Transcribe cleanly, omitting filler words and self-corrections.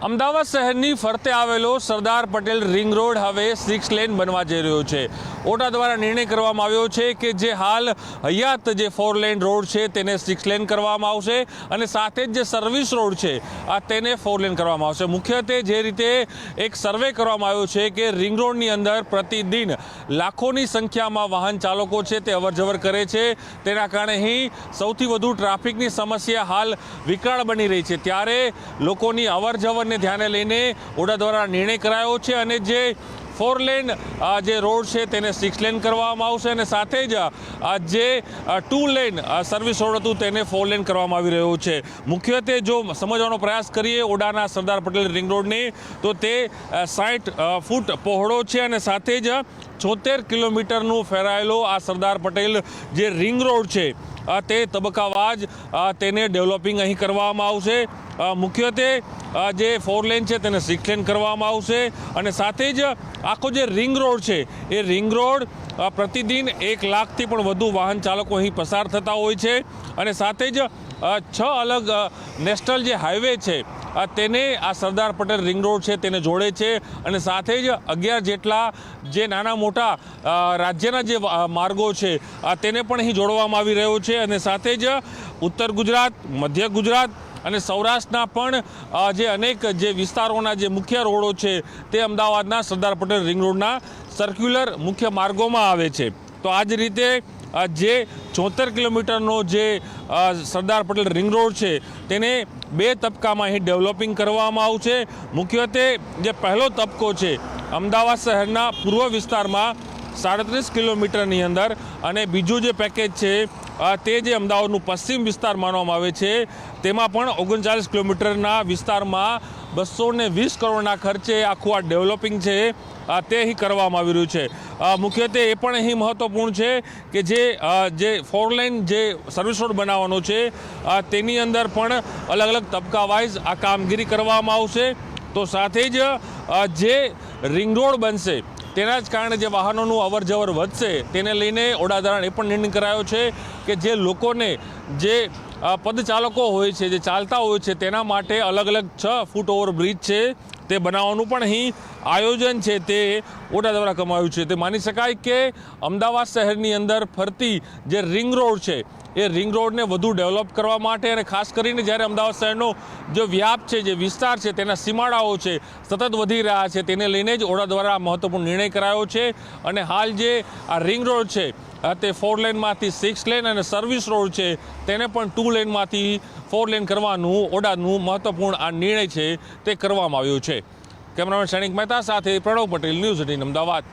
અમદાવાદ શહેરની ફરતે આવેલો સરદાર પટેલ રિંગ રોડ હવે 6 લેન બનવા જઈ રહ્યો છે। ઓટા દ્વારા નિર્ણય કરવામાં આવ્યો છે કે જે હાલ હયાત જે 4 લેન રોડ છે તેને 6 લેન કરવામાં આવશે અને સાથે જ જે સર્વિસ રોડ છે તેને 4 લેન કરવામાં આવશે। મુખ્યત્વે જે રીતે એક સર્વે કરવામાં આવ્યો છે કે રિંગ રોડની અંદર પ્રતિદિન લાખોની સંખ્યામાં વાહન ચાલકો છે તે અવરજવર કરે છે, તેના કારણે અહીં સૌથી વધુ ટ્રાફિકની સમસ્યા હાલ વિકરાળ બની રહી છે। ત્યારે લોકોની અવરજવર ને ધ્યાને લઈને ઓડા દ્વારા નિર્ણય કરાયો છે અને જે 4 લેન જે રોડ છે તેને 6 લેન કરવામાં આવશે અને સાથે જ જે 2 લેન સર્વિસ રોડ હતું તેને 4 લેન કરવામાં આવી રહ્યો છે। મુખ્યત્વે જો સમજવાનો પ્રયાસ કરીએ ઓડાના સરદાર પટેલ રિંગ રોડને તો તે 60 ફૂટ પહોળો છે અને સાથે જ 76 કિલોમીટરનું ફેરાયેલો આ સરદાર પટેલ જે રિંગ રોડ છે તે તબક્કાવાર તેને ડેવલપિંગ અહીં કરવામાં આવશે। મુખ્યત્વે જે 4 લેન છે તેને 6 લેન કરવામાં આવશે અને સાથે જ આખો જે રિંગ રોડ છે એ રિંગ રોડ પ્રતિદિન 1 લાખથી પણ વધુ વાહન ચાલકો અહીં પસાર થતા હોય છે અને સાથે જ 6 અલગ નેશનલ જે હાઈવે છે તેને આ સરદાર પટેલ રિંગ રોડ છે તેને જોડે છે અને સાથે જ 11 જેટલા જે નાના મોટા રાજ્યના જે માર્ગો છે તેને પણ અહીં જોડવામાં આવી રહ્યો છે અને સાથે જ ઉત્તર ગુજરાત, મધ્ય ગુજરાત અને સૌરાષ્ટ્રના પણ જે અનેક જે વિસ્તારોના જે મુખ્ય રોડો છે તે અમદાવાદના સરદાર પટેલ રિંગ રોડના સર્ક્યુલર મુખ્ય માર્ગોમાં આવે છે। તો આ જ રીતે જે 74 કિલોમીટરનો જે સરદાર પટેલ રિંગ રોડ છે તેને 2 તબક્કામાં અહીં ડેવલપિંગ કરવામાં આવશે। મુખ્યત્વે જે પહેલો તબક્કો છે અમદાવાદ શહેરના પૂર્વ વિસ્તારમાં 37 કિલોમીટરની અંદર અને બીજું જે પેકેજ છે તે જે અમદાવાદનું પશ્ચિમ વિસ્તાર માનવામાં આવે છે તેમાં પણ 39 કિલોમીટરના વિસ્તારમાં 220 કરોડના ખર્ચે આખું આ ડેવલપિંગ છે તે અહીં કરવામાં આવી રહ્યું છે। મુખ્યત્વે એ પણ અહીં મહત્વપૂર્ણ છે કે જે 4 લેન જે સર્વિસ રોડ બનાવવાનો છે તેની અંદર પણ અલગ અલગ તબક્કા વાઇઝ આ કામગીરી કરવામાં આવશે। તો સાથે જ જે રિંગ રોડ બનશે તેના જ કારણે જે વાહનોનું અવરજવર વધશે તેને લઈને ઓડા દ્વારા એ પણ નિર્ણય કરાયો છે કે જે લોકોને જે પદચાલકો હોય છે, જે ચાલતા હોય છે તેના માટે અલગ અલગ 6 ફૂટ ઓવર બ્રિજ છે તે બનાવવાનું પણ અહીં આયોજન છે તે ઓડા દ્વારા કમાયું છે। તે માની શકાય કે અમદાવાદ શહેરની અંદર ફરતી જે રિંગ રોડ છે એ રિંગ રોડને વધુ ડેવલપ કરવા માટે અને ખાસ કરીને જ્યારે અમદાવાદ શહેરનો જે વ્યાપ છે, જે વિસ્તાર છે, તેના સીમાડાઓ છે સતત વધી રહ્યા છે તેને લઈને જ ઓડા દ્વારા મહત્વપૂર્ણ નિર્ણય કરાયો છે અને હાલ જે આ રિંગ રોડ છે તે 4 લેનમાંથી 6 લેન અને સર્વિસ રોડ છે તેને પણ 2 લેનમાંથી 4 લેન કરવાનું ઓડાનું મહત્વપૂર્ણ આ નિર્ણય છે તે કરવામાં આવ્યો છે। કેમેરામેન સૈનિક મહેતા સાથે પ્રણવ પટેલ, ન્યૂઝ 18 અમદાવાદ।